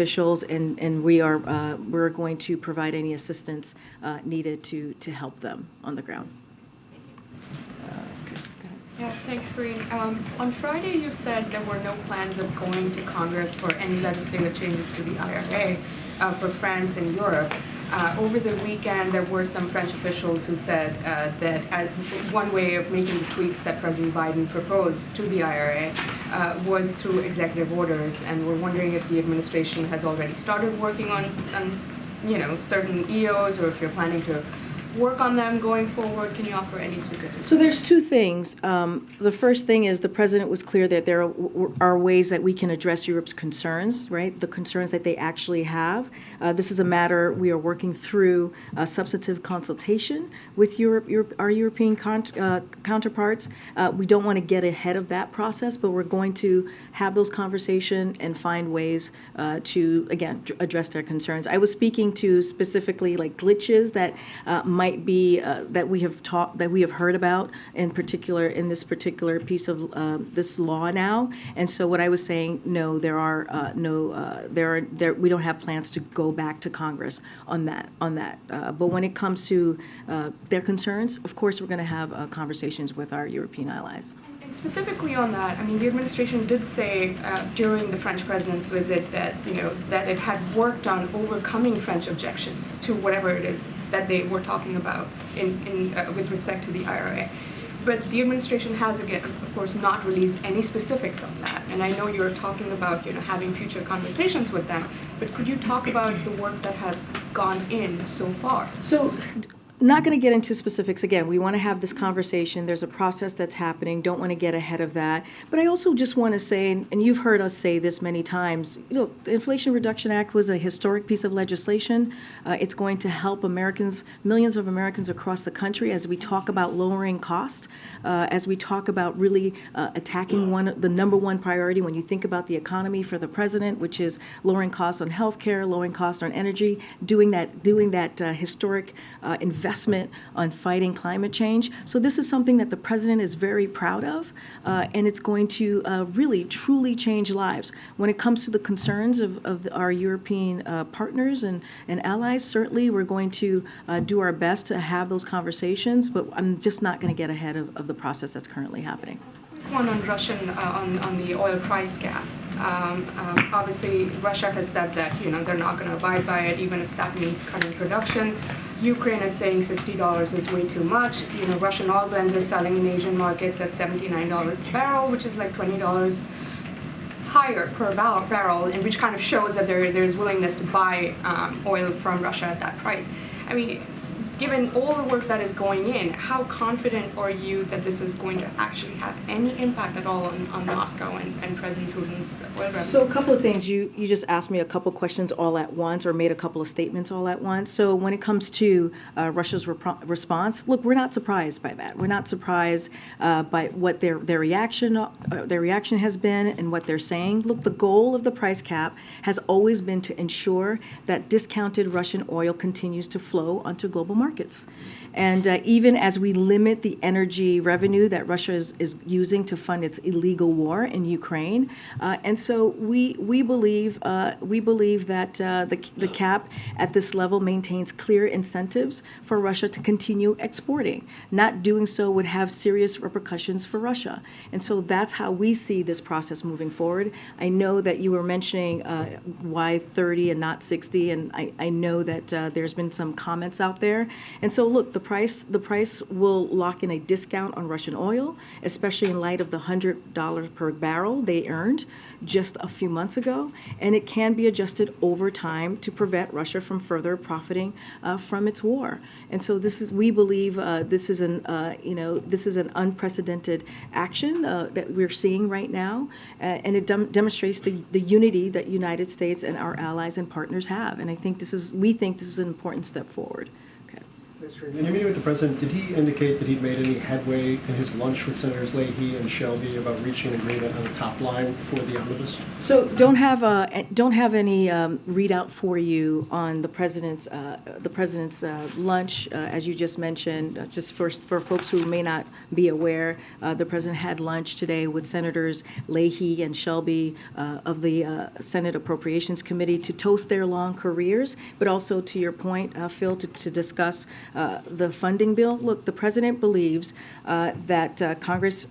officials, and we're going to provide any assistance needed to help them on the ground. Yeah, thanks, Karine. On Friday, you said there were no plans of going to Congress for any legislative changes to the IRA for France and Europe. Over the weekend, there were some French officials who said that one way of making the tweaks that President Biden proposed to the IRA was through executive orders, and we're wondering if the administration has already started working on certain EOs, or if you're planning to work on them going forward. Can you offer any specifics? So there's two things. The first thing is the president was clear that there are ways that we can address Europe's concerns, right? The concerns that they actually have. This is a matter we are working through substantive consultation with our European counterparts. We don't want to get ahead of that process, but we're going to have those conversations and find ways to, again, address their concerns. I was speaking to specifically like glitches that might be that we have heard about in particular in this particular piece of this law now. And so what I was saying, no, we don't have plans to go back to Congress on that. But when it comes to their concerns, of course, we're going to have conversations with our European allies. And specifically on that, I mean, the administration did say during the French president's visit that that it had worked on overcoming French objections to whatever it is that they were talking about with respect to the IRA. But the administration has, again, of course, not released any specifics on that. And I know you're talking about having future conversations with them. But could you talk about the work that has gone in so far? So, not going to get into specifics. Again, we want to have this conversation. There's a process that's happening. Don't want to get ahead of that. But I also just want to say, and you've heard us say this many times, the Inflation Reduction Act was a historic piece of legislation. It's going to help Americans, millions of Americans across the country, as we talk about lowering cost, as we talk about really attacking the number one priority when you think about the economy for the president, which is lowering costs on health care, lowering costs on energy, doing that historic investment on fighting climate change. So this is something that the president is very proud of, and it's going to really, truly change lives. When it comes to the concerns of our European partners and allies, certainly we're going to do our best to have those conversations, but I'm just not going to get ahead of the process that's currently happening. One on on the oil price cap. Obviously, Russia has said that they're not going to abide by it, even if that means cutting production. Ukraine is saying $60 is way too much. Russian oil blends are selling in Asian markets at $79 a barrel, which is like $20 higher per barrel, and which kind of shows that there's willingness to buy oil from Russia at that price. I mean, given all the work that is going in, how confident are you that this is going to actually have any impact at all on Moscow and President Putin's oil revenue? So a couple of things. You just asked me a couple questions all at once, or made a couple of statements all at once. So when it comes to Russia's response, look, we're not surprised by that. We're not surprised by what their reaction has been and what they're saying. Look, the goal of the price cap has always been to ensure that discounted Russian oil continues to flow onto global markets. And even as we limit the energy revenue that Russia is using to fund its illegal war in Ukraine, and so we believe that the cap at this level maintains clear incentives for Russia to continue exporting. Not doing so would have serious repercussions for Russia, and so that's how we see this process moving forward. I know that you were mentioning why 30 and not 60, and I know that there's been some comments out there. And so, look, the price will lock in a discount on Russian oil, especially in light of the $100 per barrel they earned just a few months ago, and it can be adjusted over time to prevent Russia from further profiting from its war. And so, we believe this is an unprecedented action that we're seeing right now, and it demonstrates the unity that United States and our allies and partners have. And we think this is an important step forward. In your meeting with the president, did he indicate that he'd made any headway in his lunch with Senators Leahy and Shelby about reaching an agreement on the top line for the omnibus? So don't have any readout for you on the president's lunch, as you just mentioned. Just first for folks who may not be aware, the president had lunch today with Senators Leahy and Shelby of the Senate Appropriations Committee to toast their long careers, but also to your point, Phil, to discuss the funding bill. Look, the president believes that Congress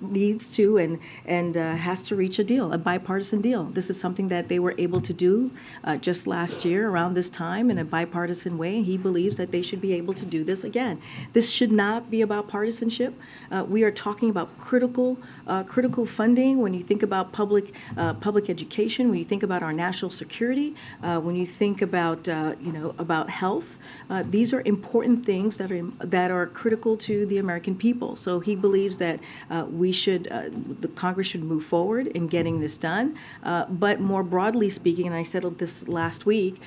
needs to and has to reach a deal, a bipartisan deal. This is something that they were able to do just last year around this time in a bipartisan way. He believes that they should be able to do this again. This should not be about partisanship. We are talking about critical funding when you think about public education, when you think about our national security, when you think about about health. These are important things that are critical to the American people. So he believes that the Congress should move forward in getting this done. But more broadly speaking, and I said this last week,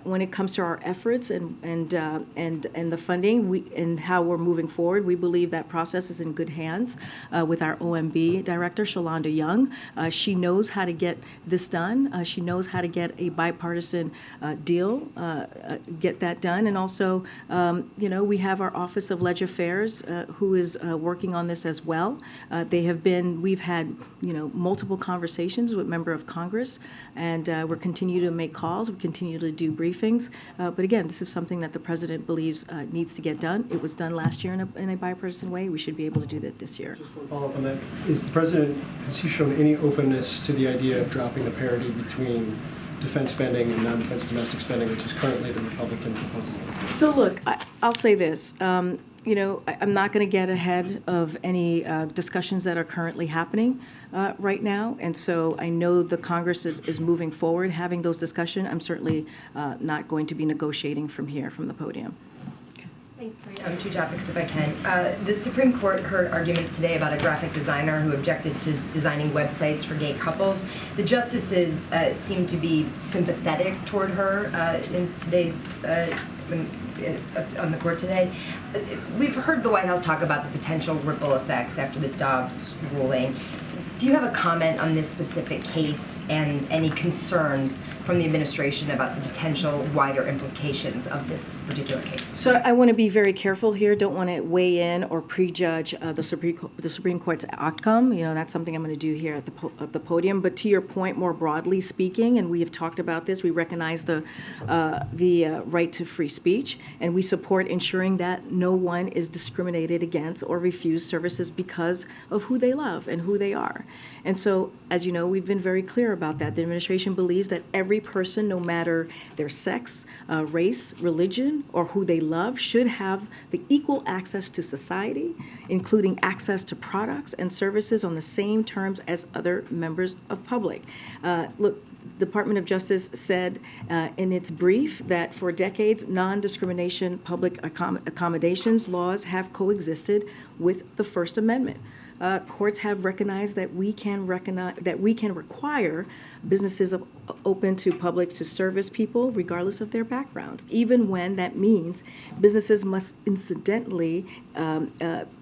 when it comes to our efforts and the funding and how we're moving forward, we believe that process is in good hands with our OMB director, Shalonda Young. She knows how to get this done. She knows how to get a bipartisan deal, get that done. And also, we have our Office of Leg Affairs who is working on this as well. We've had, multiple conversations with members of Congress, and we're continue to make calls. We continue to do briefings. But again, this is something that the president believes needs to get done. It was done last year in a bipartisan way. We should be able to do that this year. Just one follow-up on that. Has he shown any openness to the idea of dropping the parity between defense spending and non-defense domestic spending, which is currently the Republican proposal? So look, I'll say this. I'm not going to get ahead of any discussions that are currently happening right now. And so I know the Congress is moving forward, having those discussions. I'm certainly not going to be negotiating from here, from the podium. Thanks, Karine. Two topics, if I can. The Supreme Court heard arguments today about a graphic designer who objected to designing websites for gay couples. The justices seem to be sympathetic toward her in today's on the court today. We've heard the White House talk about the potential ripple effects after the Dobbs ruling. Do you have a comment on this specific case and any concerns from the administration about the potential wider implications of this particular case? So I want to be very careful here. Don't want to weigh in or prejudge the Supreme Court's outcome. That's something I'm going to do here at the podium. But to your point, more broadly speaking, and we have talked about this, we recognize the right to free speech, and we support ensuring that no one is discriminated against or refused services because of who they love and who they are. And so, as you know, we've been very clear about that. The administration believes that every person, no matter their sex, race, religion, or who they love, should have the equal access to society, including access to products and services on the same terms as other members of public. Look, the Department of Justice said in its brief that for decades, non-discrimination public accommodations laws have coexisted with the First Amendment. Courts have recognized that we can require businesses open to public to service people regardless of their backgrounds, even when that means businesses must incidentally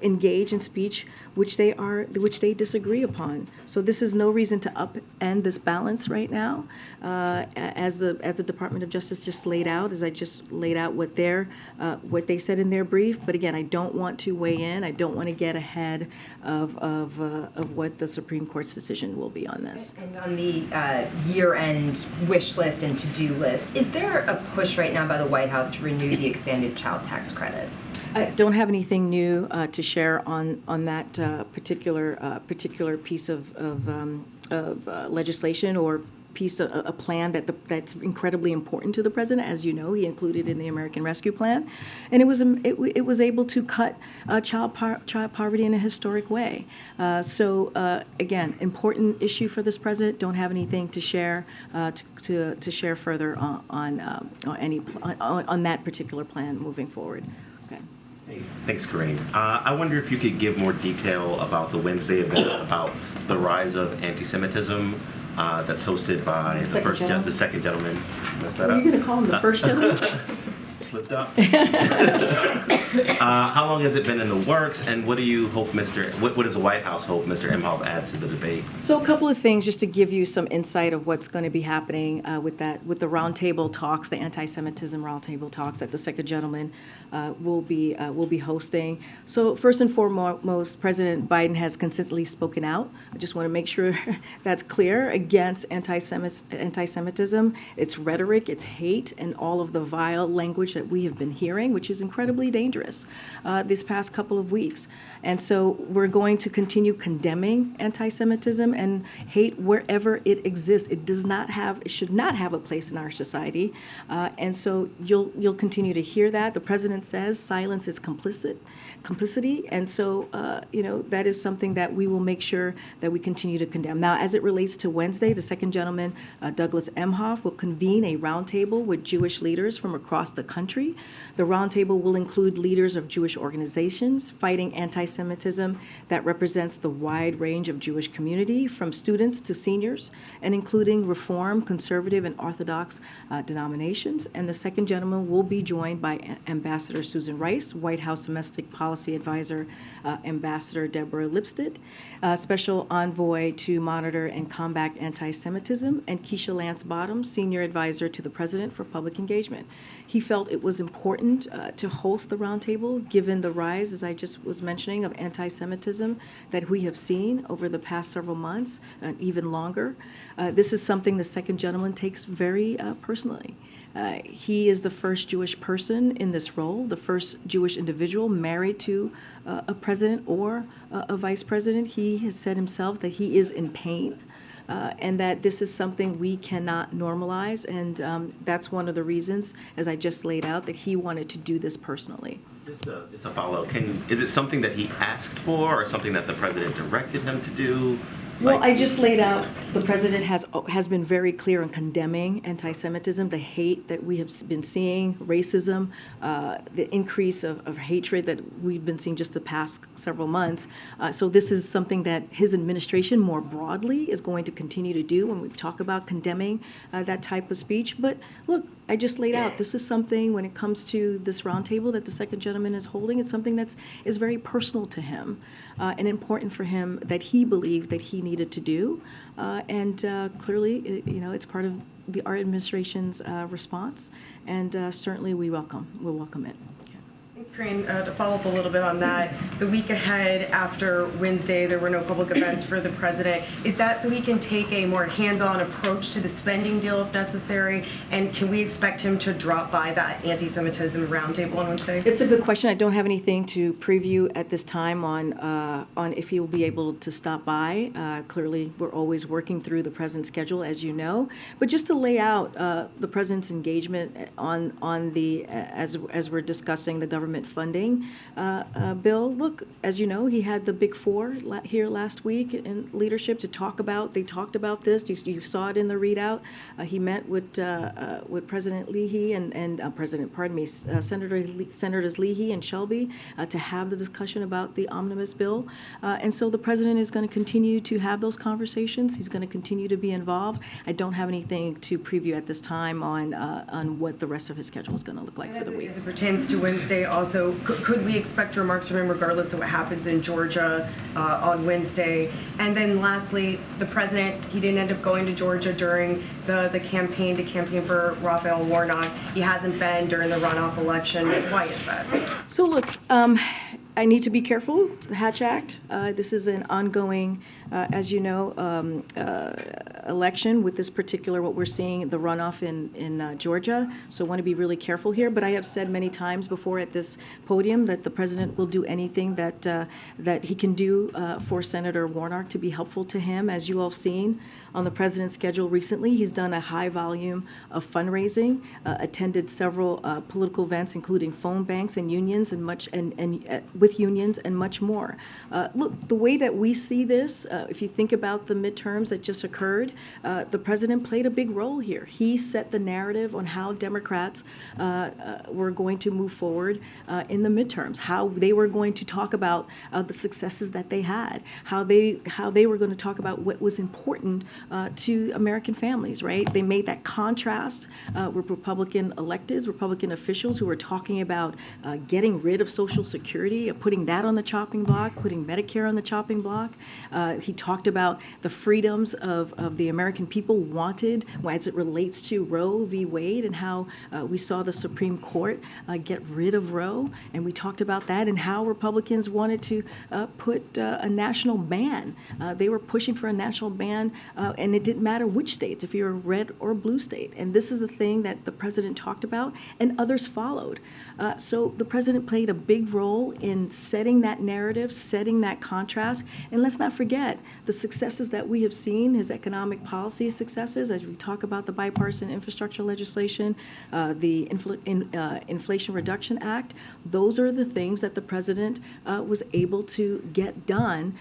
engage in speech which they disagree upon. So this is no reason to upend this balance right now, as the Department of Justice just laid out, as I just laid out what they said in their brief. But again, I don't want to weigh in. I don't want to get ahead of what the Supreme Court's decision will be on this. And on the year-end wish list and to-do list, is there a push right now by the White House to renew the expanded child tax credit? I don't have anything new to share on that particular piece of legislation or a plan that's incredibly important to the president. As you know, he included in the American Rescue Plan, and it was able to cut child poverty in a historic way. So again, important issue for this president. Don't have anything to share to share further on that particular plan moving forward. Okay. Hey, thanks, Karine. I wonder if you could give more detail about the Wednesday event about the rise of anti-Semitism that's hosted by the second gentleman. Messed that Are up. you going to call him the first gentleman? slipped up. How long has it been in the works, and what do you hope what does the White House hope Mr. Imhoff adds to the debate? So a couple of things just to give you some insight of what's going to be happening with the roundtable talks, the anti-Semitism roundtable talks that the second gentleman will be hosting. So first and foremost, President Biden has consistently spoken out. I just want to make sure that's clear against anti-Semitism, its rhetoric, its hate, and all of the vile language that we have been hearing, which is incredibly dangerous this past couple of weeks. And so we're going to continue condemning anti-Semitism and hate wherever it exists. It should not have a place in our society. And so you'll continue to hear that. The president says silence is complicity. And so, that is something that we will make sure that we continue to condemn. Now, as it relates to Wednesday, the second gentleman, Douglas Emhoff, will convene a roundtable with Jewish leaders from across the country. The roundtable will include leaders of Jewish organizations fighting anti-Semitism that represents the wide range of Jewish community, from students to seniors, and including Reform, Conservative, and Orthodox denominations. And the second gentleman will be joined by Ambassador Susan Rice, White House Domestic Policy Advisor Ambassador Deborah Lipstadt, Special Envoy to Monitor and Combat Anti-Semitism, and Keisha Lance Bottoms, Senior Advisor to the President for Public Engagement. He felt it was important to host the roundtable, given the rise, as I just was mentioning, of anti-Semitism that we have seen over the past several months, and even longer. This is something the second gentleman takes very personally. He is the first Jewish person in this role, the first Jewish individual married to a president or a vice president. He has said himself that he is in pain. And that this is something we cannot normalize, and that's one of the reasons, as I just laid out, that he wanted to do this personally. Just a follow. Is it something that he asked for, or something that the president directed him to do? Well, I just laid out, the president has been very clear in condemning anti-Semitism, the hate that we have been seeing, racism, the increase of hatred that we've been seeing just the past several months. So this is something that his administration more broadly is going to continue to do when we talk about condemning that type of speech. But look, I just laid out, this is something, when it comes to this roundtable that the second gentleman is holding, it's something that is very personal to him and important for him, that he believed that he needed to do. And clearly, it's part of our administration's response, and certainly we'll welcome it. Thanks, Karine. To follow up a little bit on that, the week ahead after Wednesday, there were no public events for the president. Is that so he can take a more hands-on approach to the spending deal if necessary? And can we expect him to drop by that anti-Semitism roundtable on Wednesday? It's a good question. I don't have anything to preview at this time on if he will be able to stop by. Clearly, we're always working through the president's schedule, as you know. But just to lay out the president's engagement on the as we're discussing the government funding bill. Look, as you know, he had the Big Four here last week in leadership to talk about. They talked about this. You saw it in the readout. He met with President Leahy and Senators Leahy and Shelby to have the discussion about the omnibus bill. And so the president is going to continue to have those conversations. He's going to continue to be involved. I don't have anything to preview at this time on what the rest of his schedule is going to look like for the week. As it pertains to Wednesday, also, could we expect remarks from him regardless of what happens in Georgia on Wednesday? And then lastly, the president, he didn't end up going to Georgia during the campaign for Raphael Warnock. He hasn't been during the runoff election. Why is that? So look, I need to be careful, the Hatch Act. This is an ongoing, as you know, election with this particular, what we're seeing, the runoff in Georgia. So I want to be really careful here. But I have said many times before at this podium that the president will do anything that he can do for Senator Warnock to be helpful to him. As you all have seen on the president's schedule recently, he's done a high volume of fundraising, attended several political events, including phone banks and unions, and with unions and much more. Look, the way that we see this, if you think about the midterms that just occurred, the president played a big role here. He set the narrative on how Democrats were going to move forward in the midterms, how they were going to talk about the successes that they had, how they were going to talk about what was important to American families, right? They made that contrast with Republican electeds, Republican officials who were talking about getting rid of Social Security, putting that on the chopping block, putting Medicare on the chopping block. He talked about the freedoms of the American people wanted as it relates to Roe v. Wade, and how we saw the Supreme Court get rid of Roe, and we talked about that, and how Republicans wanted to put a national ban. They were pushing for a national ban, and it didn't matter which states, if you're a red or blue state. And this is the thing that the president talked about, and others followed. So the president played a big role in setting that narrative, setting that contrast. And let's not forget the successes that we have seen, his economic policy successes, as we talk about the bipartisan infrastructure legislation, the Inflation Reduction Act. Those are the things that the president was able to get done,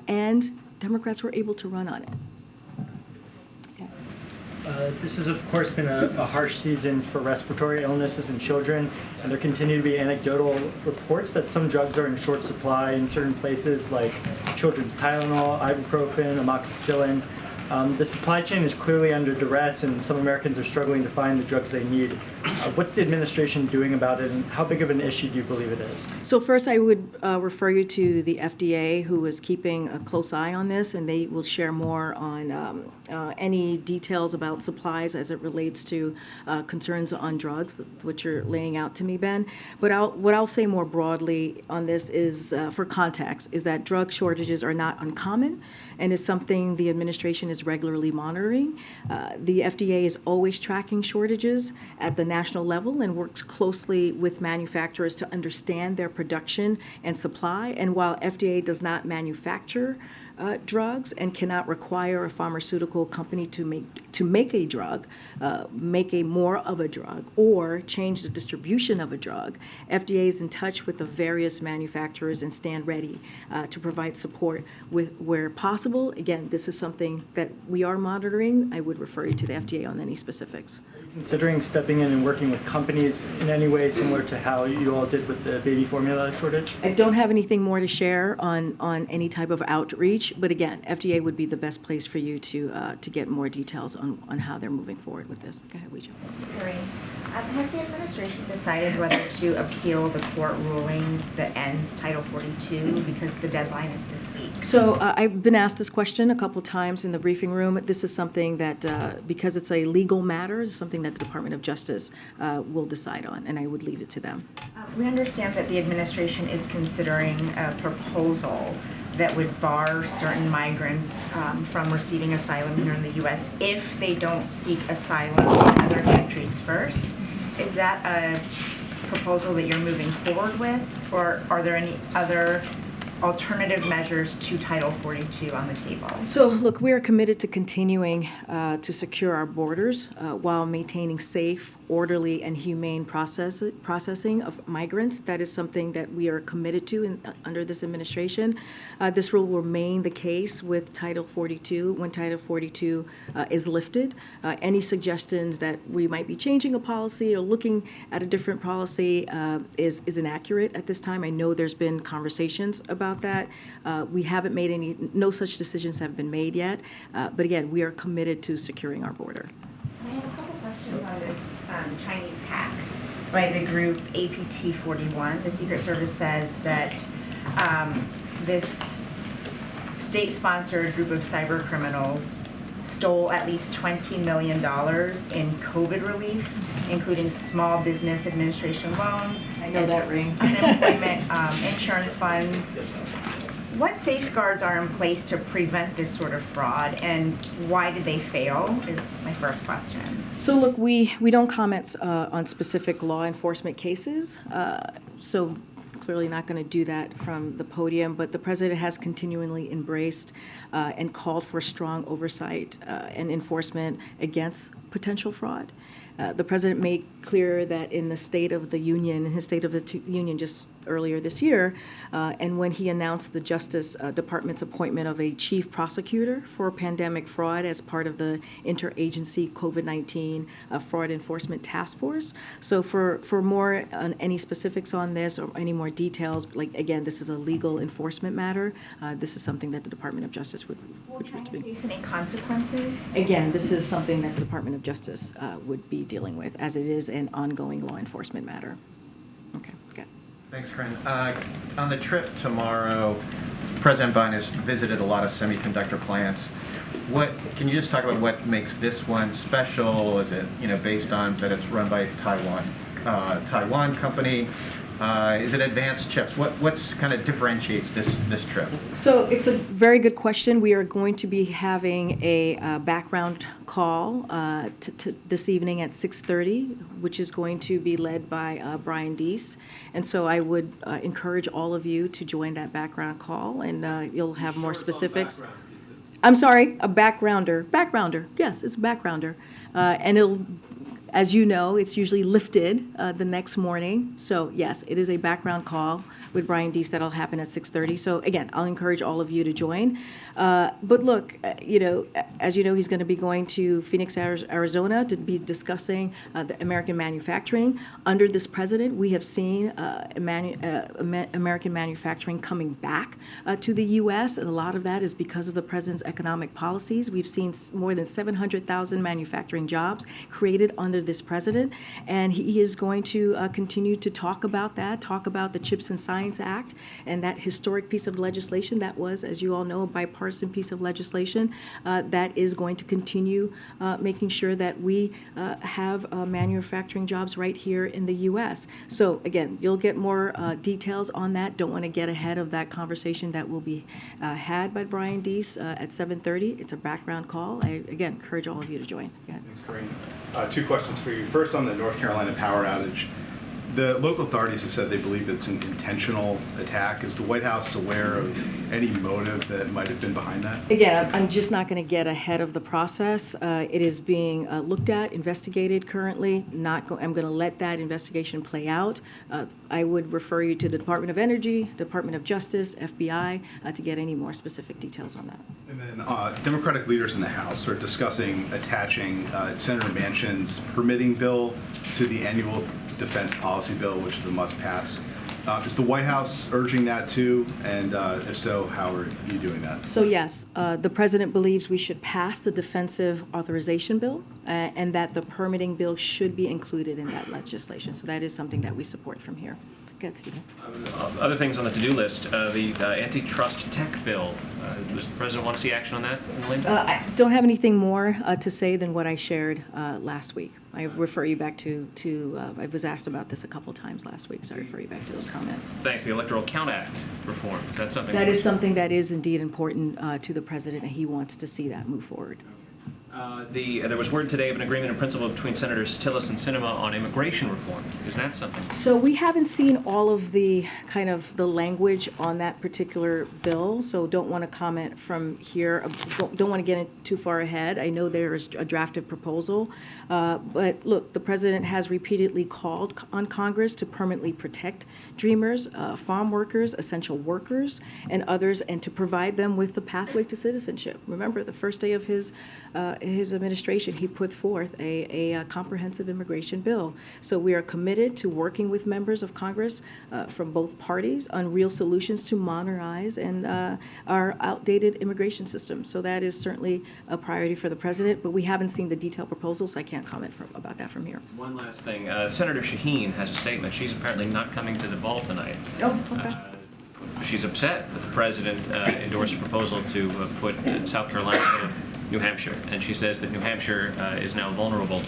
and Democrats were able to run on it. This has, of course, been a harsh season for respiratory illnesses in children, and there continue to be anecdotal reports that some drugs are in short supply in certain places, like children's Tylenol, ibuprofen, amoxicillin. The supply chain is clearly under duress, and some Americans are struggling to find the drugs they need. What's the administration doing about it, and how big of an issue do you believe it is? So first, I would refer you to the FDA, who is keeping a close eye on this, and they will share more on any details about supplies as it relates to concerns on drugs, which you're laying out to me, Ben. But what I'll say more broadly on this is, for context, is that drug shortages are not uncommon, and is something the administration is regularly monitoring. The FDA is always tracking shortages at the national level and works closely with manufacturers to understand their production and supply. And while FDA does not manufacture drugs and cannot require a pharmaceutical company to make a drug, make a more of a drug, or change the distribution of a drug, FDA is in touch with the various manufacturers and stand ready to provide support where possible. Again, this is something that we are monitoring. I would refer you to the FDA on any specifics. Are you considering stepping in and working with companies in any way similar to how you all did with the baby formula shortage? I don't have anything more to share on any type of outreach, but again, FDA would be the best place for you to get more details on how they're moving forward with this. Go ahead, Weijia. Karine, has the administration decided whether to appeal the court ruling that ends Title 42, because the deadline is this week? So I've been asked this question a couple times in the briefing room. This is something that, because it's a legal matter, is something that the Department of Justice will decide on, and I would leave it to them. We understand that the administration is considering a proposal that would bar certain migrants from receiving asylum here in the U.S. if they don't seek asylum in other countries first. Is that a proposal that you're moving forward with, or are there any other alternative measures to Title 42 on the table? So, look, we are committed to continuing to secure our borders while maintaining safe, orderly, and humane processing of migrants. That is something that we are committed to under this administration. This will remain the case with Title 42 when Title 42 is lifted. Any suggestions that we might be changing a policy or looking at a different policy is inaccurate at this time. I know there's been conversations about that. We haven't made no such decisions have been made yet. But again, we are committed to securing our border. I have a couple questions on this Chinese hack by the group APT41. The Secret Service says that this state-sponsored group of cyber criminals stole at least $20 million in COVID relief, including small business administration loans. I know that ring. Unemployment insurance funds. What safeguards are in place to prevent this sort of fraud, and why did they fail, is my first question. So look, we don't comment on specific law enforcement cases, so clearly not going to do that from the podium, but the president has continually embraced and called for strong oversight and enforcement against potential fraud. The president made clear that in the State of the Union, in his State of the Union just earlier this year, and when he announced the Justice Department's appointment of a chief prosecutor for pandemic fraud as part of the interagency COVID-19 fraud enforcement task force. So for more on any specifics on this or any more details, like again, this is a legal enforcement matter. This is something that the Department of Justice would be. Face any consequences? Again, this is something that the Department of Justice would be dealing with, as it is an ongoing law enforcement matter. Okay, good. Thanks, Karine. On the trip tomorrow, President Biden has visited a lot of semiconductor plants. Can you just talk about what makes this one special? Is it based on that it's run by Taiwan company? Is it advanced chips? What's kind of differentiates this trip? So it's a very good question. We are going to be having a background call this evening at 6:30, which is going to be led by Brian Deese. And so I would encourage all of you to join that background call, and you'll have more specifics. I'm sorry, a backgrounder. Backgrounder, yes, it's a backgrounder. And it'll, as you know, it's usually lifted the next morning. So yes, it is a background call with Brian Deese that'll happen at 6:30. So again, I'll encourage all of you to join. But look, as you know, he's going to be going to Phoenix, Arizona to be discussing the American manufacturing. Under this president, we have seen American manufacturing coming back to the U.S., and a lot of that is because of the president's economic policies. We've seen more than 700,000 manufacturing jobs created under this president, and he is going to continue to talk about that, talk about the Chips and Science Act and that historic piece of legislation that was, as you all know, a bipartisan piece of legislation that is going to continue making sure that we have manufacturing jobs right here in the U.S. So again, you'll get more details on that. Don't want to get ahead of that conversation that will be had by Brian Deese at 7:30. It's a background call. I, again, encourage all of you to join. Thanks, Karine. Two questions for you. First, on the North Carolina power outage. The local authorities have said they believe it's an intentional attack. Is the White House aware of any motive that might have been behind that? Again, I'm just not going to get ahead of the process. It is being looked at, investigated currently. I'm going to let that investigation play out. I would refer you to the Department of Energy, Department of Justice, FBI, to get any more specific details on that. And then Democratic leaders in the House are discussing attaching Senator Manchin's permitting bill to the annual defense policy bill, which is a must-pass. Is the White House urging that too? And if so, how are you doing that? So yes, the president believes we should pass the defensive authorization bill and that the permitting bill should be included in that legislation. So that is something that we support from here. Go ahead, Stephen. Other things on the to-do list, the antitrust tech bill. Does the president want to see action on that in the meantime? I don't have anything more to say than what I shared last week. I refer you back to I was asked about this a couple times last week, so I refer you back to those comments. Thanks. The Electoral Count Act reform. Is that something? That is something that is indeed important to the president, and he wants to see that move forward. There was word today of an agreement in principle between Senators Tillis and Sinema on immigration reform. Is that something? So we haven't seen all of the kind of the language on that particular bill, so don't want to comment from here. Don't want to get too far ahead. I know there is a drafted proposal, but look, the president has repeatedly called on Congress to permanently protect Dreamers, farm workers, essential workers, and others, and to provide them with the pathway to citizenship. Remember, the first day of his administration, he put forth a comprehensive immigration bill. So we are committed to working with members of Congress from both parties on real solutions to modernize and our outdated immigration system. So that is certainly a priority for the president, but we haven't seen the detailed proposals, so I can't comment about that from here. One last thing. Senator Shaheen has a statement. She's apparently not coming to the ball tonight. Oh, okay. She's upset that the president endorsed a proposal to put South Carolina ahead of New Hampshire, and she says that New Hampshire is now vulnerable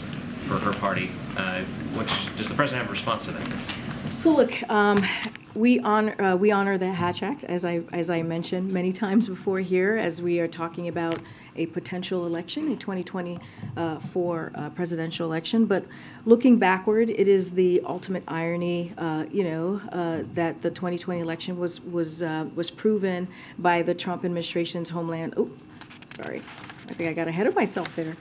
for her party. Does the president have a response to that? So look, we honor the Hatch Act, as I mentioned many times before here, as we are talking about a potential election, a 2024 presidential election. But looking backward, it is the ultimate irony, that the 2020 election was proven by the Trump administration's Homeland. Oh, sorry, I think I got ahead of myself there.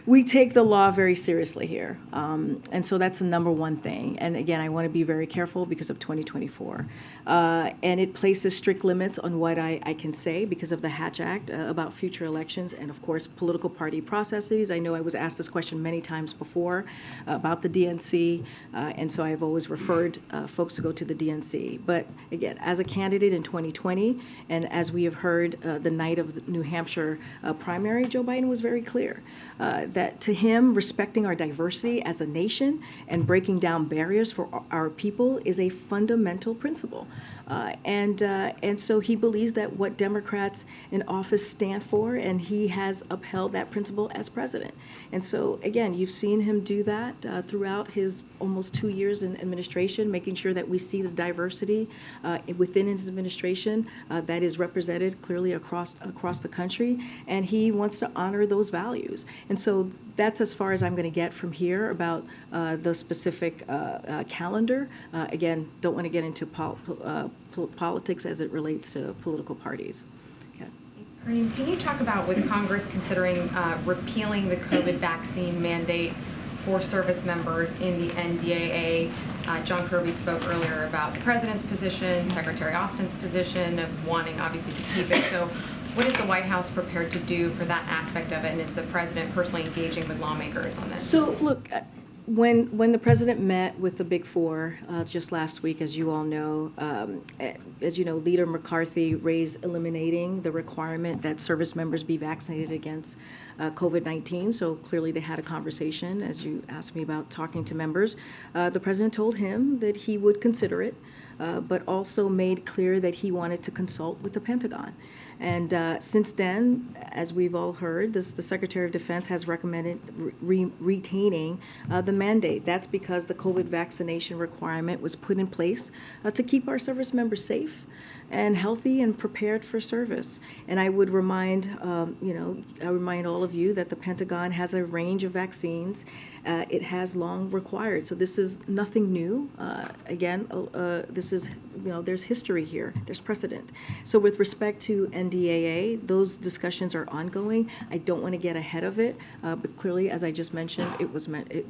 we take the law very seriously here. And so that's the number one thing. And again, I want to be very careful because of 2024. And it places strict limits on what I can say because of the Hatch Act about future elections and, of course, political party processes. I know I was asked this question many times before about the DNC, and so I've always referred folks to go to the DNC. But again, as a candidate in 2020, and as we have heard the night of the New Hampshire primary, Joe Biden was very clear that to him, respecting our diversity as a nation and breaking down barriers for our people is a fundamental principle. And so he believes that what Democrats in office stand for, and he has upheld that principle as president. And so, again, you've seen him do that throughout his almost 2 years in administration, making sure that we see the diversity within his administration that is represented clearly across the country, and he wants to honor those values. And so that's as far as I'm going to get from here about the specific calendar. Again, don't want to get into politics as it relates to political parties. Okay. Karine, can you talk about with Congress considering repealing the COVID vaccine mandate for service members in the NDAA? John Kirby spoke earlier about the president's position, Secretary Austin's position of wanting obviously to keep it. So what is the White House prepared to do for that aspect of it, and is the president personally engaging with lawmakers on this? So look, when the president met with the Big Four just last week, as you all know, Leader McCarthy raised eliminating the requirement that service members be vaccinated against COVID-19. So clearly they had a conversation, as you asked me about talking to members. The president told him that he would consider it, but also made clear that he wanted to consult with the Pentagon. And since then, as we've all heard, the Secretary of Defense has recommended retaining the mandate. That's because the COVID vaccination requirement was put in place to keep our service members safe and healthy and prepared for service. And I would remind, I remind all of you that the Pentagon has a range of vaccines. It has long required. So this is nothing new. This is, there's history here. There's precedent. So with respect to NDAA, those discussions are ongoing. I don't want to get ahead of it, but clearly, as I just mentioned, it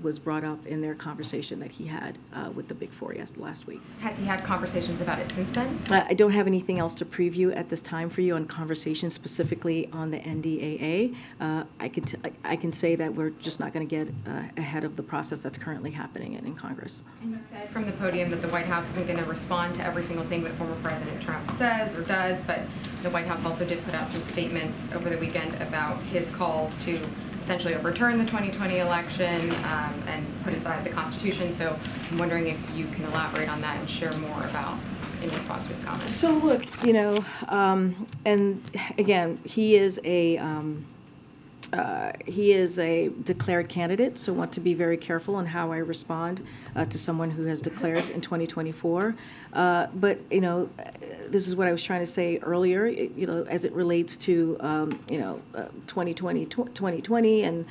was brought up in their conversation that he had with the Big Four last week. Has he had conversations about it since then? I don't have anything else to preview at this time for you on conversations specifically on the NDAA. I can say that we're just not going to get ahead of the process that's currently happening in Congress. And you said from the podium that the White House isn't going to respond to every single thing that former President Trump says or does, but the White House also did put out some statements over the weekend about his calls to essentially overturn the 2020 election and put aside the Constitution. So I'm wondering if you can elaborate on that and share more about in response to his comments. So look, and again, he is a declared candidate, so want to be very careful on how I respond to someone who has declared in 2024. But this is what I was trying to say earlier. As it relates to 2020 and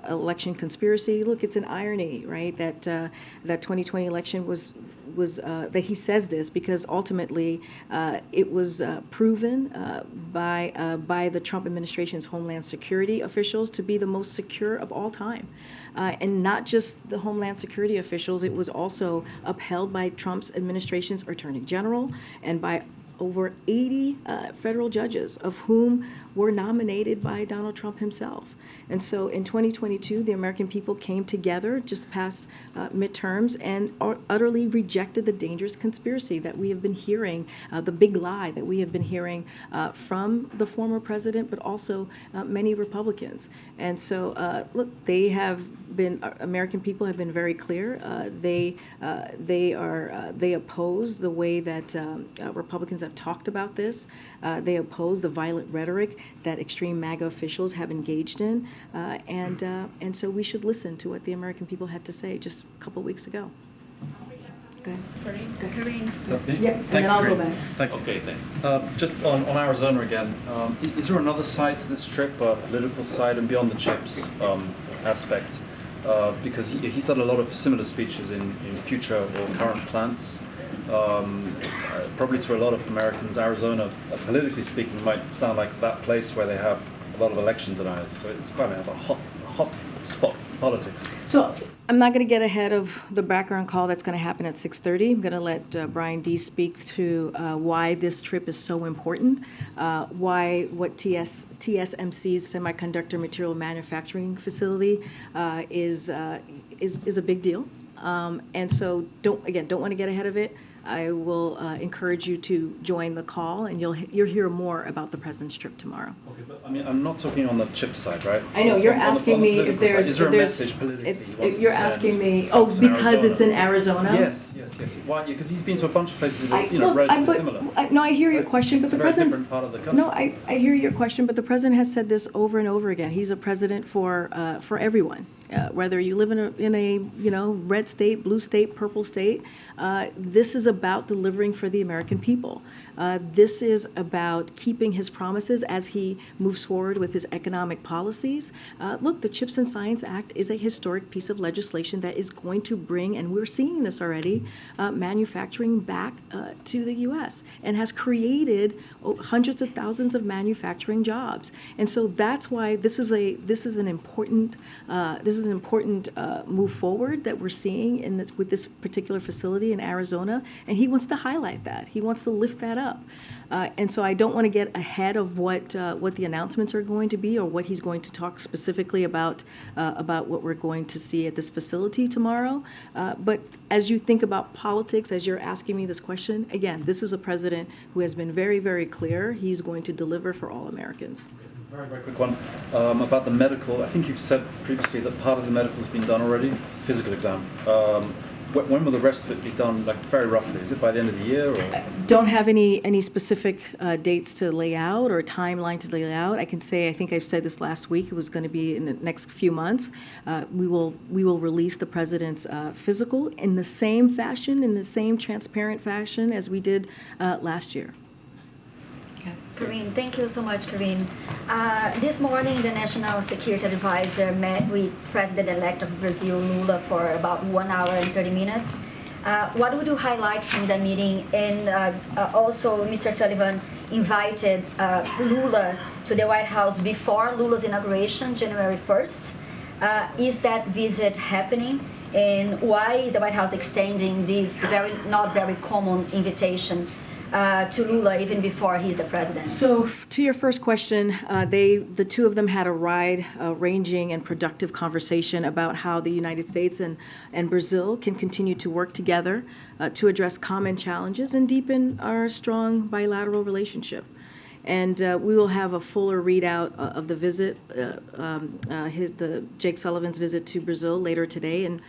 election conspiracy. Look, it's an irony, right? That 2020 election was that he says this because ultimately it was proven by the Trump administration's Homeland Security officials to be the most secure of all time. And not just the Homeland Security officials, it was also upheld by Trump's administration's Attorney General and by over 80 federal judges, of whom were nominated by Donald Trump himself. And so in 2022, the American people came together just past midterms and utterly rejected the dangerous conspiracy that we have been hearing, the big lie that we have been hearing from the former president, but also many Republicans. And so, look, American people have been very clear. They oppose the way that Republicans have talked about this. They oppose the violent rhetoric that extreme MAGA officials have engaged in. And so we should listen to what the American people had to say just a couple weeks ago. Go ahead. Karine. Yeah, and then I'll go back. Thank you. Okay, thanks. Just on Arizona again, is there another side to this trip, a political side and beyond the chips aspect? Because he said a lot of similar speeches in future or current plans. Probably to a lot of Americans, Arizona, politically speaking, might sound like that place where they have a lot of election deniers. So it's kind of a hot spot politics. So I'm not going to get ahead of the background call that's going to happen at 6:30. I'm going to let Brian D. speak to why this trip is so important, what TSMC's semiconductor material manufacturing facility is a big deal. And so don't want to get ahead of it. I will encourage you to join the call, and you'll hear more about the president's trip tomorrow. Okay, but I mean, I'm not talking on the chip side, right? I know you're On the asking me if political there's side. Is there a there's message politically he wants if to you're send asking me folks in because it's in Arizona. Yes. Why? Because he's been to a bunch of places that are, Look, relatively similar. No, I hear your Right? question, but It's the a very president's different part of the country. no, I hear your question, but the president has said this over and over again. He's a president for everyone, whether you live in a red state, blue state, purple state. This is about delivering for the American people. This is about keeping his promises as he moves forward with his economic policies. Look, the CHIPS and Science Act is a historic piece of legislation that is going to bring, and we're seeing this already, manufacturing back to the U.S. and has created hundreds of thousands of manufacturing jobs. And so that's why this is an important move forward that we're seeing with this particular facility in Arizona. And he wants to highlight that. He wants to lift that up. And so I don't want to get ahead of what the announcements are going to be or what he's going to talk specifically about what we're going to see at this facility tomorrow. But as you think about politics, as you're asking me this question, again, this is a president who has been very, very clear. He's going to deliver for all Americans. Very, very quick one about the medical. I think you've said previously that part of the medical has been done already, physical exam. When will the rest of it be done, like very roughly? Is it by the end of the year? Or? Don't have any specific dates to lay out or timeline to lay out. I can say, I think I've said this last week, it was going to be in the next few months. We will release the president's physical in the same fashion, in the same transparent fashion as we did last year. Karine, thank you so much, Karine. This morning, the National Security Advisor met with President-elect of Brazil, Lula, for about 1 hour and 30 minutes. What would you highlight from the meeting? And also, Mr. Sullivan invited Lula to the White House before Lula's inauguration, January 1st. Is that visit happening? And why is the White House extending this not very common invitation to Lula even before he's the president? So to your first question, the two of them had a wide-ranging and productive conversation about how the United States and Brazil can continue to work together to address common challenges and deepen our strong bilateral relationship. And we will have a fuller readout of the visit, Jake Sullivan's visit to Brazil later today, and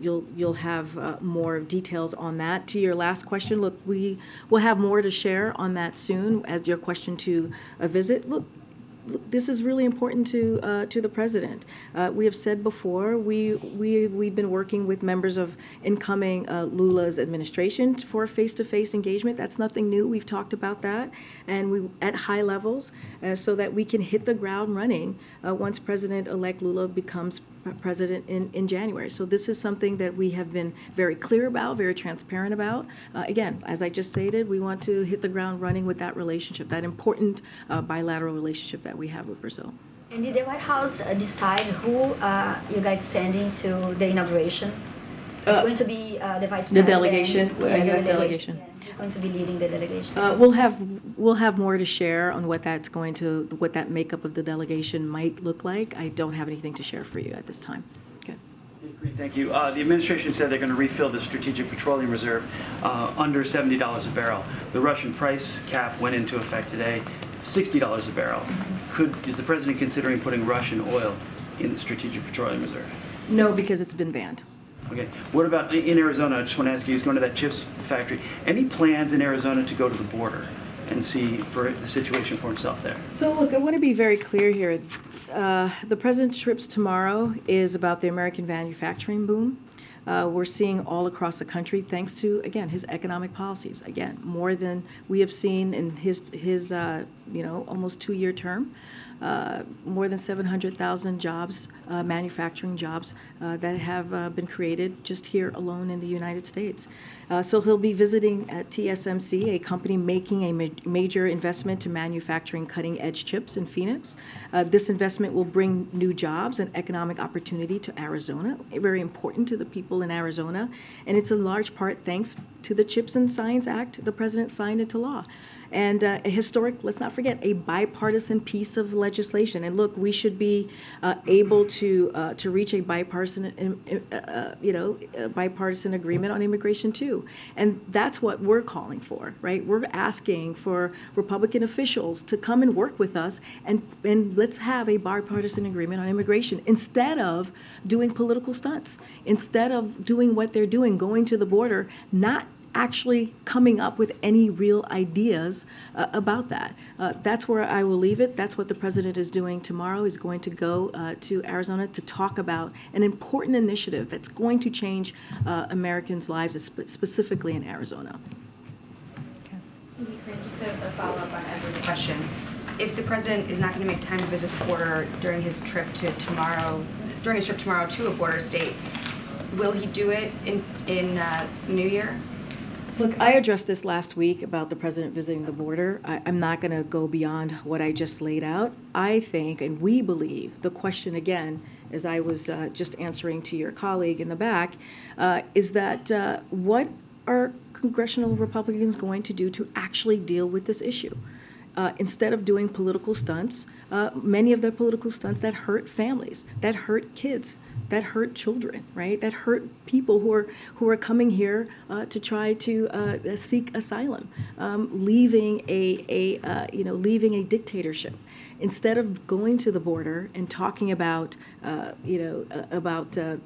you'll have more details on that. To your last question, look, we will have more to share on that soon. As your question to a visit, look, this is really important to the president. We have said before, we've been working with members of incoming Lula's administration for face-to-face engagement. That's nothing new. We've talked about that, and we at high levels, so that we can hit the ground running once President-elect Lula becomes president in January. So this is something that we have been very clear about, very transparent about. Again, as I just stated, we want to hit the ground running with that relationship, that important bilateral relationship that we have with Brazil. And did the White House decide who you guys sending to the inauguration? It's going to be the vice president. The delegation, U.S. delegation. Yeah, he's going to be leading the delegation. We'll have more to share on what that makeup of the delegation might look like. I don't have anything to share for you at this time. Thank you. The administration said they're going to refill the Strategic Petroleum Reserve under $70 a barrel. The Russian price cap went into effect today, $60 a barrel. Is the president considering putting Russian oil in the Strategic Petroleum Reserve? No, because it's been banned. Okay. What about in Arizona? I just want to ask you, he's going to that chips factory. Any plans in Arizona to go to the border and see for the situation for himself there? So look, I want to be very clear here. The president's trips tomorrow is about the American manufacturing boom. we're seeing all across the country, thanks to, again, his economic policies. Again, more than we have seen in his almost 2-year term. More than 700,000 jobs, manufacturing jobs, that have been created just here alone in the United States. So he'll be visiting at TSMC, a company making a major investment to manufacturing cutting-edge chips in Phoenix. This investment will bring new jobs and economic opportunity to Arizona, very important to the people in Arizona, and it's in large part thanks to the CHIPS and Science Act the President signed into law. And a historic, let's not forget, a bipartisan piece of legislation. And look, we should be able to reach a bipartisan, bipartisan agreement on immigration too. And that's what we're calling for, right? We're asking for Republican officials to come and work with us, and let's have a bipartisan agreement on immigration instead of doing political stunts, instead of doing what they're doing, going to the border, not actually coming up with any real ideas about that. That's where I will leave it. That's what the president is doing tomorrow. He's going to go to Arizona to talk about an important initiative that's going to change Americans' lives, specifically in Arizona. Just a follow-up on Edward's question. If the president is not going to make time to visit the border during his trip tomorrow to a border state, will he do it in New Year? Look, I addressed this last week about the president visiting the border. I'm not going to go beyond what I just laid out. I think, and we believe, the question again, as I was just answering to your colleague in the back, is that what are congressional Republicans going to do to actually deal with this issue? Instead of doing political stunts, many of the political stunts that hurt families, that hurt kids, that hurt children, right? That hurt people who are coming here to try to seek asylum, leaving a dictatorship. Instead of going to the border and talking about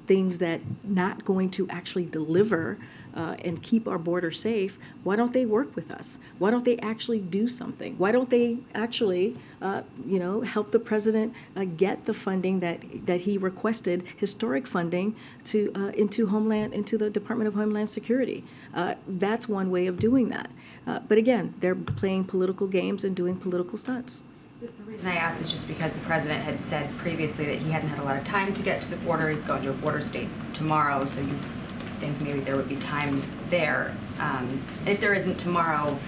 things that not going to actually deliver and keep our border safe, why don't they work with us? Why don't they actually do something? Why don't they actually, help the president get the funding that he requested, historic funding, into the Department of Homeland Security? That's one way of doing that. But again, they're playing political games and doing political stunts. The reason I ask is just because the president had said previously that he hadn't had a lot of time to get to the border. He's going to a border state tomorrow, so you think maybe there would be time there. And if there isn't tomorrow,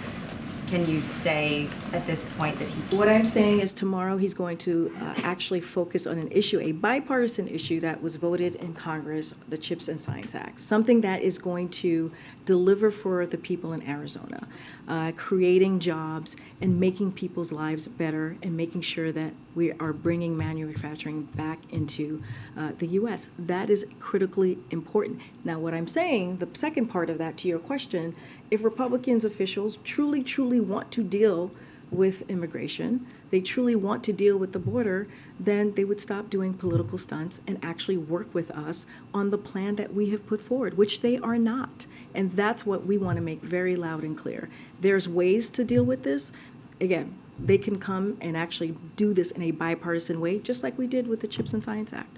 can you say at this point that he... What I'm saying is tomorrow he's going to actually focus on an issue, a bipartisan issue that was voted in Congress, the CHIPS and Science Act, something that is going to deliver for the people in Arizona, creating jobs and making people's lives better and making sure that we are bringing manufacturing back into the U.S. That is critically important. Now, what I'm saying, the second part of that to your question, if Republicans officials truly want to deal with immigration, they truly want to deal with the border, then they would stop doing political stunts and actually work with us on the plan that we have put forward, which they are not. And that's what we want to make very loud and clear. There's ways to deal with this. Again, they can come and actually do this in a bipartisan way, just like we did with the CHIPS and Science Act.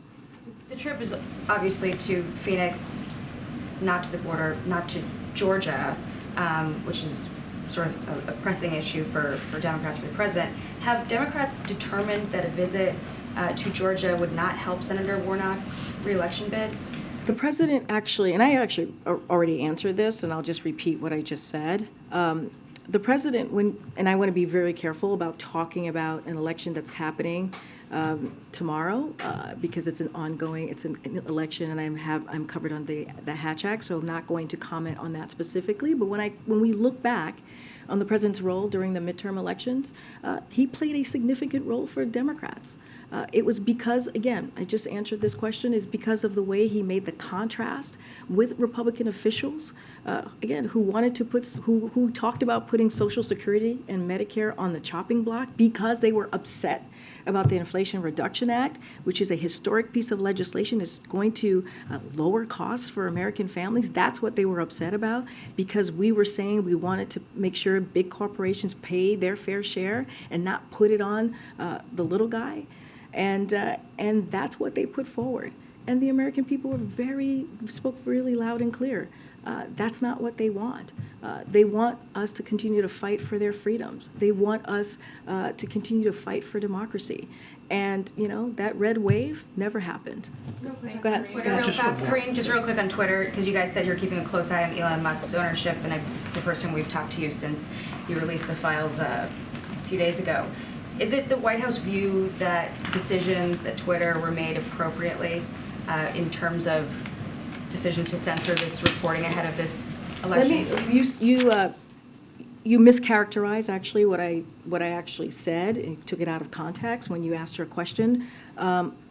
The trip is obviously to Phoenix, not to the border, not to Georgia, which is sort of a pressing issue for Democrats, for the president. Have Democrats determined that a visit to Georgia would not help Senator Warnock's re-election bid? The president actually, and I actually already answered this, and I'll just repeat what I just said. The president, and I want to be very careful about talking about an election that's happening tomorrow because it's an election, and I'm covered on the Hatch Act, so I'm not going to comment on that specifically. But when we look back on the president's role during the midterm elections, he played a significant role for Democrats. It was because, again, I just answered this question, is because of the way he made the contrast with Republican officials, again, who talked about putting Social Security and Medicare on the chopping block because they were upset about the Inflation Reduction Act, which is a historic piece of legislation. It's going to lower costs for American families. That's what they were upset about, because we were saying we wanted to make sure big corporations pay their fair share and not put it on the little guy. And that's what they put forward. And the American people spoke really loud and clear. That's not what they want. They want us to continue to fight for their freedoms. They want us to continue to fight for democracy. And, that red wave never happened. Go ahead. Twitter real fast. Karine, just real quick on Twitter, because you guys said you're keeping a close eye on Elon Musk's ownership, and this is the first time we've talked to you since you released the files a few days ago. Is it the White House view that decisions at Twitter were made appropriately in terms of decisions to censor this reporting ahead of the election? You mischaracterized actually what I actually said. You took it out of context when you asked her a question.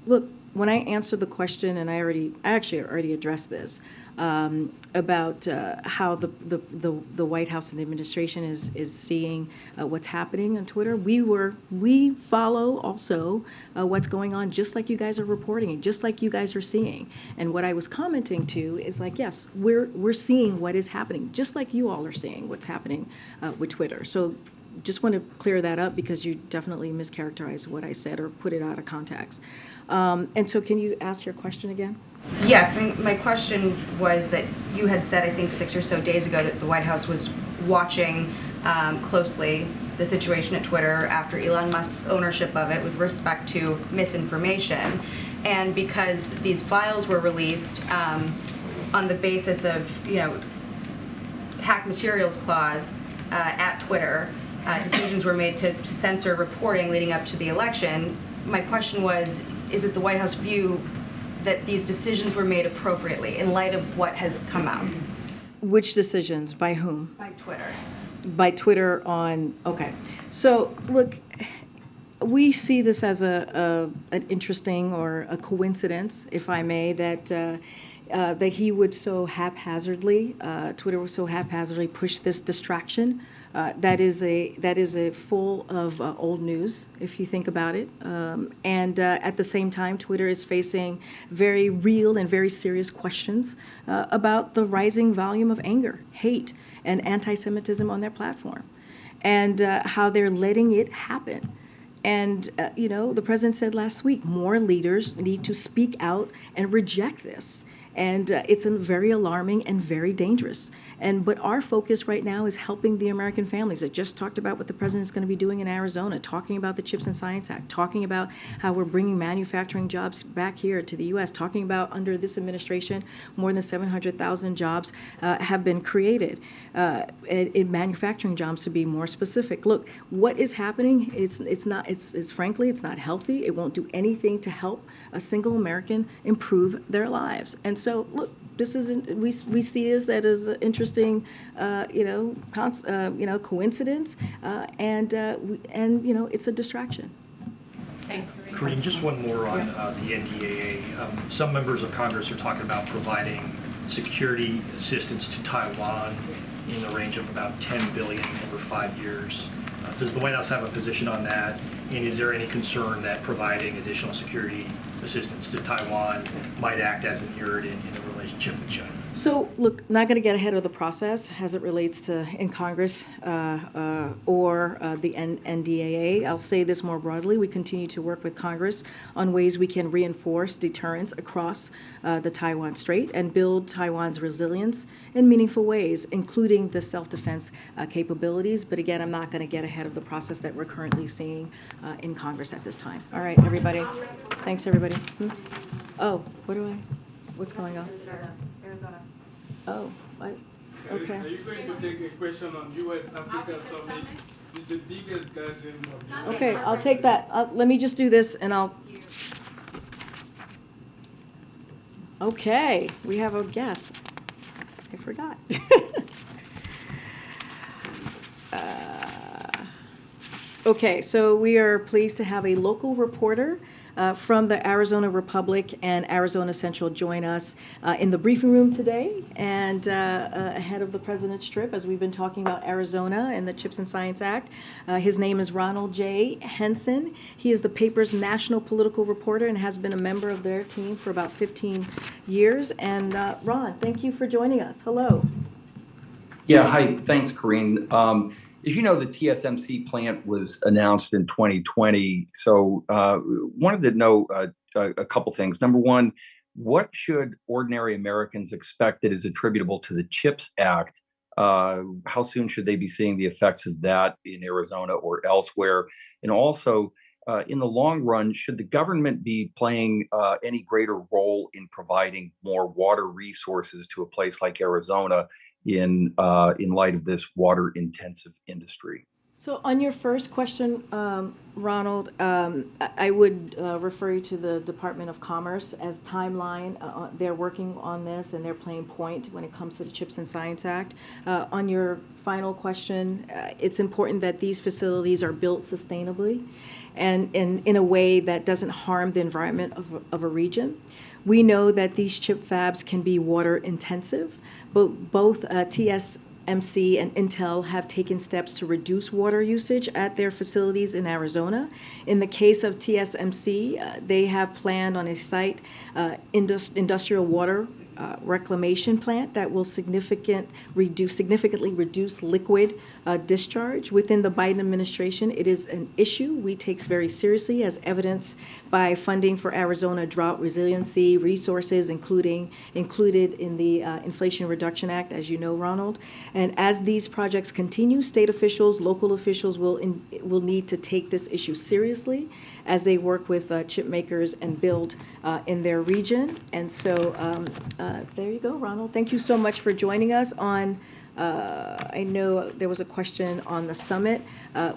Look, when I answered the question, and I actually already addressed this about how the White House and the administration is seeing what's happening on Twitter. We follow also what's going on, just like you guys are reporting it, just like you guys are seeing. And what I was commenting to is like, yes, we're seeing what is happening, just like you all are seeing what's happening with Twitter. So just want to clear that up because you definitely mischaracterized what I said or put it out of context. And so can you ask your question again? Yes, my question was that you had said, I think 6 or so days ago, that the White House was watching closely the situation at Twitter after Elon Musk's ownership of it with respect to misinformation. And because these files were released on the basis of, hack materials clause at Twitter, decisions were made to censor reporting leading up to the election. My question was, is it the White House view that these decisions were made appropriately in light of what has come out? Which decisions? By whom? By Twitter. By Twitter okay. So look, we see this as an interesting or a coincidence, if I may, that he would so haphazardly, Twitter would so haphazardly push this distraction. That is a full of old news, if you think about it. And at the same time, Twitter is facing very real and very serious questions about the rising volume of anger, hate, and anti-Semitism on their platform, and how they're letting it happen. And, the president said last week, more leaders need to speak out and reject this. And it's very alarming and very dangerous. But our focus right now is helping the American families. I just talked about what the president is going to be doing in Arizona, talking about the CHIPS and Science Act, talking about how we're bringing manufacturing jobs back here to the U.S., talking about under this administration, more than 700,000 jobs have been created, in manufacturing jobs to be more specific. Look, what is happening, frankly, it's not healthy. It won't do anything to help a single American improve their lives. And so, look, this isn't. We see this as an interesting, coincidence, and it's a distraction. Thanks, Karine, just one more on the NDAA. Some members of Congress are talking about providing security assistance to Taiwan in the range of about $10 billion over 5 years. Does the White House have a position on that? And is there any concern that providing additional security assistance to Taiwan might act as an irritant in the relationship with China? So, look, not going to get ahead of the process as it relates to in Congress or the NDAA. I'll say this more broadly. We continue to work with Congress on ways we can reinforce deterrence across the Taiwan Strait and build Taiwan's resilience in meaningful ways, including the self-defense capabilities. But again, I'm not going to get ahead of the process that we're currently seeing in Congress at this time. All right, everybody. Thanks, everybody. Oh, what's going on? Arizona. Oh, okay. Are you going to take a question on U.S.-Africa Summit? It's the biggest gathering of the Okay, I'll take that. Let me just do this and I'll... Okay, we have a guest. I forgot. Okay, so we are pleased to have a local reporter from the Arizona Republic and Arizona Central join us in the briefing room today and ahead of the president's trip, as we've been talking about Arizona and the CHIPS and Science Act. His name is Ronald J. Henson. He is the paper's national political reporter and has been a member of their team for about 15 years. And Ron, thank you for joining us. Hello. Yeah, hi. Thanks, Karine. As you know, the TSMC plant was announced in 2020. So wanted to know a couple things. Number one, what should ordinary Americans expect that is attributable to the CHIPS Act? How soon should they be seeing the effects of that in Arizona or elsewhere? And also, in the long run, should the government be playing any greater role in providing more water resources to a place like Arizona in light of this water-intensive industry? So on your first question, Ronald, I would refer you to the Department of Commerce as timeline. They're working on this and they're playing point when it comes to the CHIPS and Science Act. On your final question, it's important that these facilities are built sustainably and in a way that doesn't harm the environment of a region. We know that these chip fabs can be water intensive, but both TSMC and Intel have taken steps to reduce water usage at their facilities in Arizona. In the case of TSMC, they have planned on a site industrial water reclamation plant that will significantly reduce liquid discharge. Within the Biden administration, it is an issue we take very seriously, as evidenced by funding for Arizona drought resiliency resources, included in the Inflation Reduction Act, as you know, Ronald. And as these projects continue, state officials, local officials will need to take this issue seriously as they work with chip makers and build in their region. And so there you go, Ronald. Thank you so much for joining us on. I know there was a question on the summit.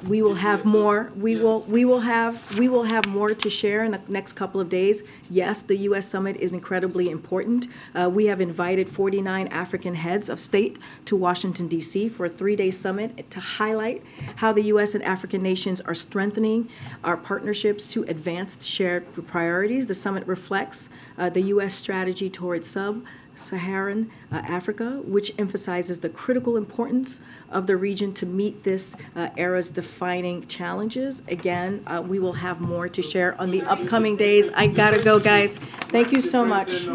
We will have more. We will have more to share in the next couple of days. Yes, the U.S. summit is incredibly important. We have invited 49 African heads of state to Washington, D.C. for a 3-day summit to highlight how the U.S. and African nations are strengthening our partnerships to advance shared priorities. The summit reflects the U.S. strategy towards Sub-Saharan Africa, which emphasizes the critical importance of the region to meet this era's defining challenges. Again, we will have more to share on the upcoming days. I gotta go, guys. Thank you so much.